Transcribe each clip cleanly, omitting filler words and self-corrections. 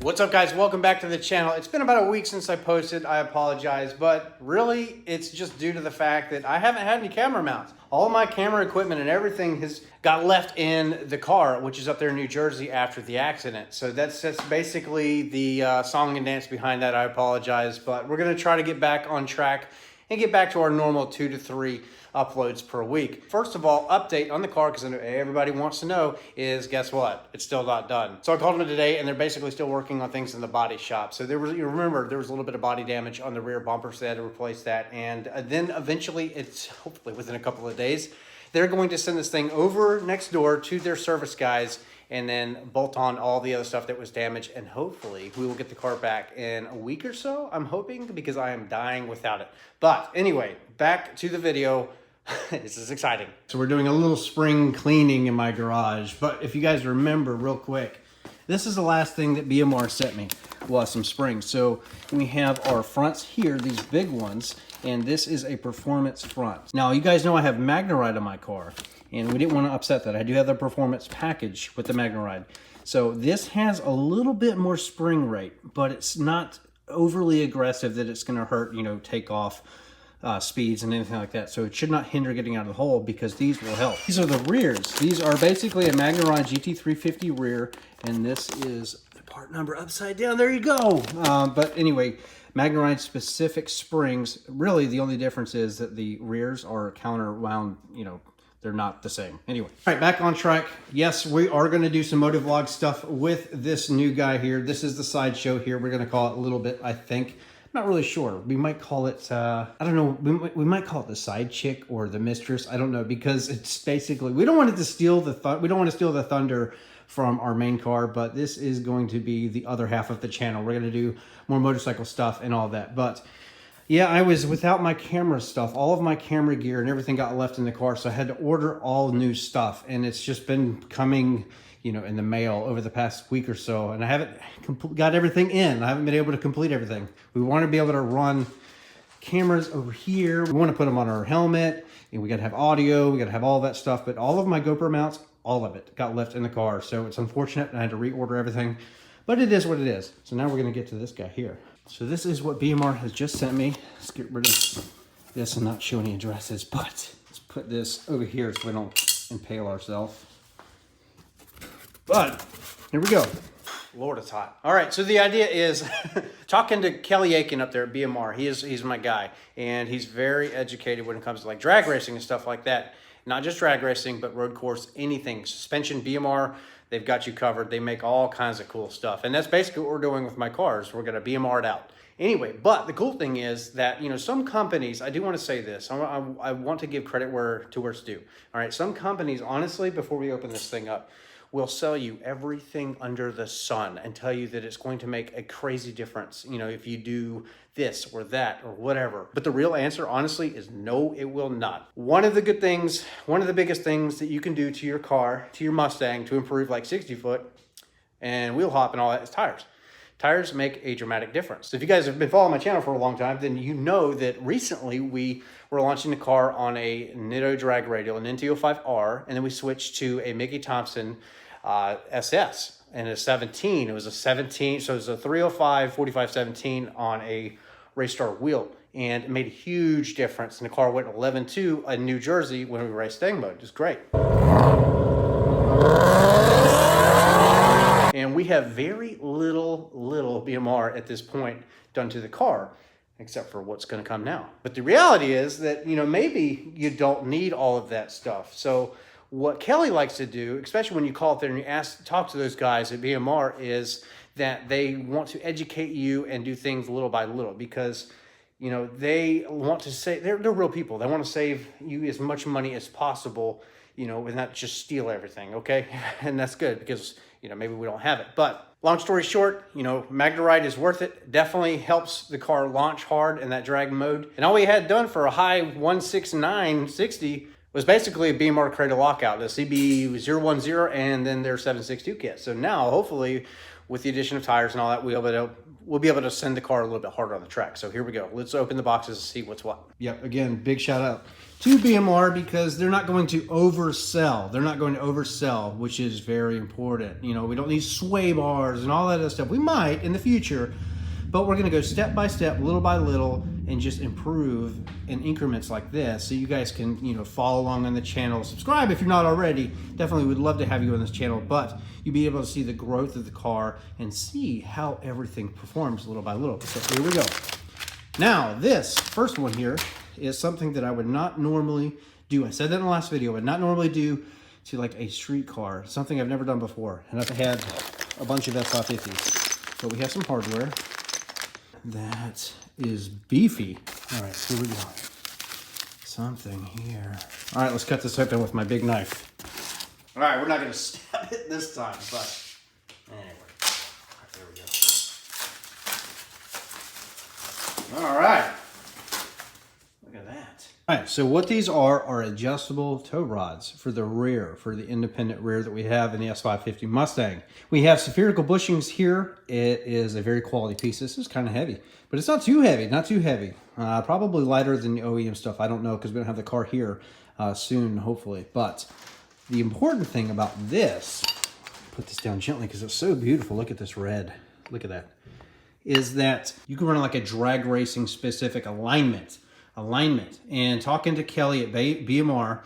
What's up, guys? Welcome back to the channel. It's been about a week since I posted. I apologize, but really it's just due to the fact that I haven't had any camera mounts. All my camera equipment and everything has got left in the car, which is up there in New Jersey after the accident. So that's basically the song and dance behind that. I apologize, but we're going to try to get back on track and get back to our normal 2 to 3 uploads per week. First of all, update on the car, because I know everybody wants to know, is guess what? It's still not done. So I called them today and they're basically still working on things in the body shop. So there was, you remember, there was a little bit of body damage on the rear bumper, so they had to replace that. And then eventually, it's hopefully within a couple of days, they're going to send this thing over next door to their service guys and then bolt on all the other stuff that was damaged. And hopefully we will get the car back in a week or so, I'm hoping, because I am dying without it. But anyway, back to the video. This is exciting. So we're doing a little spring cleaning in my garage. But if you guys remember real quick, this is the last thing that BMR sent me, was some springs. So we have our fronts here, these big ones, and this is a performance front. Now, you guys know I have MagneRide on my car, and we didn't want to upset that. I do have the performance package with the MagneRide. So this has a little bit more spring rate, but it's not overly aggressive that it's going to hurt, you know, take off speeds and anything like that. So it should not hinder getting out of the hole, because these will help. These are the rears. These are basically a MagneRide GT350 rear, and this is the part number upside down. There you go. But anyway, MagneRide specific springs. Really, the only difference is that the rears are counterwound, you know, they're not the same. Anyway, all right, back on track. Yes, we are going to do some motovlog stuff with this new guy here. This is the sideshow here. We're going to call it a little bit, I think. I'm not really sure. We might call it, I don't know, we might call it the side chick or the mistress. I don't know, because it's basically, we don't want it to steal the thunder from our main car, but this is going to be the other half of the channel. We're going to do more motorcycle stuff and all that. But yeah, I was without my camera stuff. All of my camera gear and everything got left in the car, so I had to order all new stuff, and it's just been coming, you know, in the mail over the past week or so, and I haven't got everything in. I haven't been able to complete everything. We want to be able to run cameras over here. We want to put them on our helmet, and we got to have audio. We got to have all that stuff, but all of my GoPro mounts, all of it got left in the car, so it's unfortunate, and I had to reorder everything, but it is what it is. So now we're going to get to this guy here. So this is what BMR has just sent me. Let's get rid of this and not show any addresses, but let's put this over here so we don't impale ourselves. But here we go. Lord, it's hot. All right, so the idea is talking to Kelly Aiken up there at BMR. He's my guy, and he's very educated when it comes to like drag racing and stuff like that. Not just drag racing, but road course, anything. Suspension, BMR, they've got you covered. They make all kinds of cool stuff. And that's basically what we're doing with my cars. We're going to BMR it out. Anyway, but the cool thing is that, you know, some companies, I do want to say this. I want to give credit where it's due. All right, some companies, honestly, before we open this thing up, will sell you everything under the sun and tell you that it's going to make a crazy difference, you know, if you do this or that or whatever. But the real answer, honestly, is no, it will not. One of the good things, one of the biggest things that you can do to your car, to your Mustang, to improve like 60 foot and wheel hop and all that is tires. Tires make a dramatic difference. So if you guys have been following my channel for a long time, then you know that recently we were launching the car on a Nitto drag radial, an NT05R, and then we switched to a Mickey Thompson SS and a 17. It was a 17, so it was a 305 4517 on a Raystar wheel, and it made a huge difference. And the car went 11.2 in New Jersey when we raced Stang mode. It was great. And we have very little BMR at this point done to the car, except for what's going to come now. But the reality is that, you know, maybe you don't need all of that stuff. So what Kelly likes to do, especially when you call up there and you talk to those guys at BMR, is that they want to educate you and do things little by little, because, you know, they want to say, they're real people. They want to save you as much money as possible, you know, and not just steal everything, okay? And that's good, because, you know, maybe we don't have it. But long story short, you know, MagneRide is worth it. Definitely helps the car launch hard in that drag mode. And all we had done for a high 16960 was basically a BMR cradle lockout, the CB010 and then their 762 kit. So now, hopefully, with the addition of tires and all that, we'll be able to send the car a little bit harder on the track. So here we go. Let's open the boxes and see what's what. Yep, again, big shout out to BMR because they're not going to oversell. They're not going to oversell, which is very important. You know, we don't need sway bars and all that other stuff. We might in the future, but we're gonna go step by step, little by little, and just improve in increments like this so you guys can, you know, follow along on the channel. Subscribe if you're not already. Definitely would love to have you on this channel, but you'll be able to see the growth of the car and see how everything performs little by little. So here we go. Now, this first one here is something that I would not normally do. I said that in the last video, I would not normally do to like a street car, something I've never done before. And I've had a bunch of F550s. But we have some hardware that is beefy. All right, here we go. Something here. All right, let's cut this open with my big knife. All right, we're not gonna stab it this time, but anyway. All right, there we go. All right. Look at that. All right, so what these are adjustable tow rods for the rear, for the independent rear that we have in the S550 Mustang. We have spherical bushings here. It is a very quality piece. This is kind of heavy, but it's not too heavy, not too heavy. Probably lighter than the OEM stuff. I don't know because we don't have the car here soon, hopefully. But the important thing about this, put this down gently because it's so beautiful. Look at this red. Look at that. Is that you can run like a drag racing specific alignment. And talking to Kelly at BMR,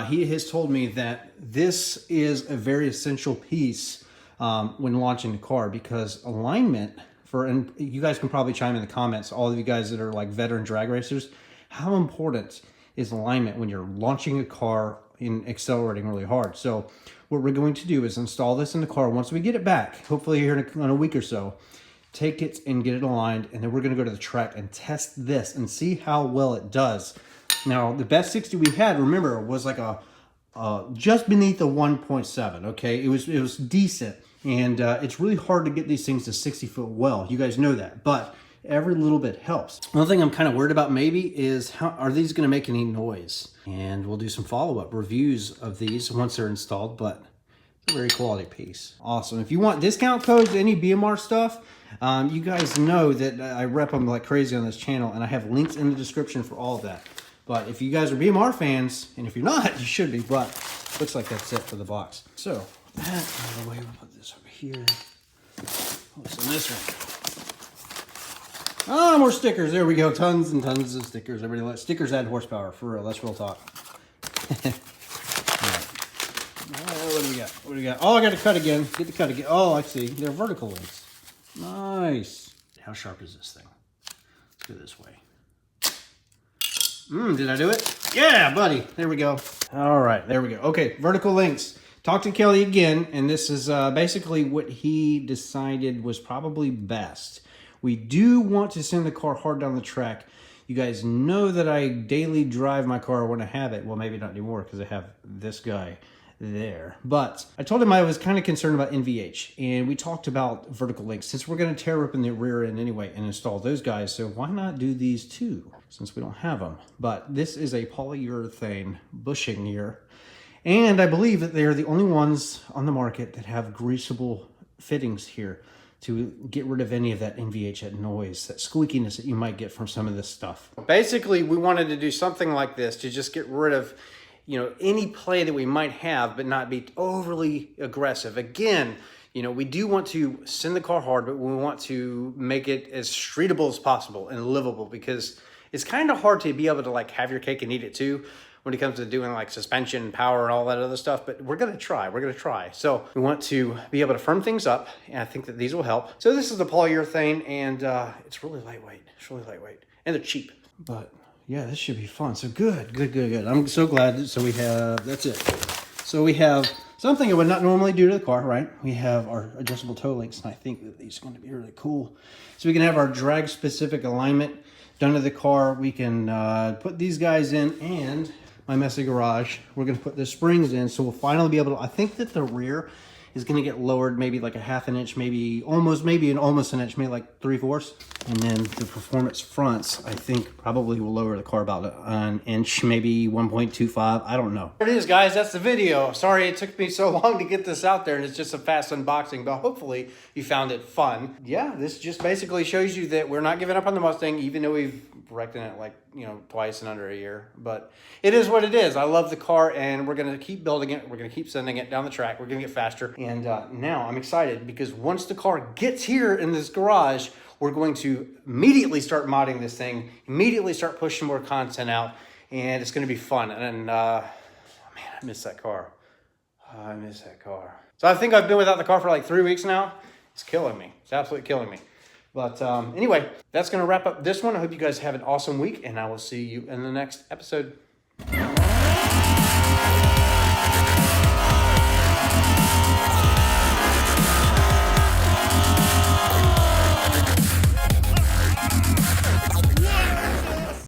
he has told me that this is a very essential piece when launching the car because alignment and you guys can probably chime in the comments, all of you guys that are like veteran drag racers, how important is alignment when you're launching a car and accelerating really hard. So what we're going to do is install this in the car once we get it back, hopefully here in a week or so. Take it and get it aligned, and then we're gonna go to the track and test this and see how well it does. Now, the best 60 we had, remember, was like a just beneath a 1.7, okay? It was decent, and it's really hard to get these things to 60 foot well. You guys know that, but every little bit helps. One thing I'm kind of worried about maybe is how are these gonna make any noise? And we'll do some follow-up reviews of these once they're installed, but it's a very quality piece. Awesome. If you want discount codes to any BMR stuff, you guys know that I rep them like crazy on this channel, and I have links in the description for all of that. But if you guys are BMR fans, and if you're not, you should be, but looks like that's it for the box. So, that out of the way, we'll put this over here. What's in this one? Ah, more stickers. There we go. Tons and tons of stickers. Everybody likes stickers add horsepower, for real. That's real talk. What do we got? What do we got? Oh, I got to cut again. Get the cut again. Oh, I see. They're vertical links. Nice. How sharp is this thing? Let's go this way. Did I do it? Yeah, buddy. There we go. All right, there we go. Okay, vertical links. Talked to Kelly again, and this is basically what he decided was probably best. We do want to send the car hard down the track. You guys know that I daily drive my car when I have it. Well, maybe not anymore because I have this guy there. But I told him I was kind of concerned about NVH, and we talked about vertical links since we're going to tear up in the rear end anyway and install those guys. So why not do these too since we don't have them? But this is a polyurethane bushing here, and I believe that they are the only ones on the market that have greasable fittings here to get rid of any of that NVH, that noise, that squeakiness that you might get from some of this stuff. Basically, we wanted to do something like this to just get rid of, you know, any play that we might have, but not be overly aggressive. Again, you know, we do want to send the car hard, but we want to make it as streetable as possible and livable, because it's kind of hard to be able to like have your cake and eat it too when it comes to doing like suspension, power, and all that other stuff. But we're gonna try. So we want to be able to firm things up, and I think that these will help. So this is the polyurethane, and it's really lightweight. And they're cheap. But yeah, this should be fun. So good. I'm so glad. So we have, that's it. So we have something I would not normally do to the car, right? We have our adjustable toe links, and I think that these are going to be really cool. So we can have our drag specific alignment done to the car. We can put these guys in, and my messy garage, we're going to put the springs in. So we'll finally be able to, I think that the rear is going to get lowered maybe like a half an inch, maybe almost an inch, maybe like 3/4. And then the performance fronts, I think probably will lower the car about an inch, maybe 1.25. I don't know. There it is, guys. That's the video. Sorry it took me so long to get this out there, and it's just a fast unboxing, but hopefully you found it fun. Yeah, this just basically shows you that we're not giving up on the Mustang, even though we've wrecked in it like, you know, twice in under a year. But it is what it is. I love the car, and we're going to keep building it. We're going to keep sending it down the track. We're going to get faster. And now I'm excited because once the car gets here in this garage, we're going to immediately start modding this thing, immediately start pushing more content out, and it's going to be fun. And man, I miss that car. I miss that car. So I think I've been without the car for like 3 weeks now. It's killing me. It's absolutely killing me. But anyway, that's going to wrap up this one. I hope you guys have an awesome week, and I will see you in the next episode.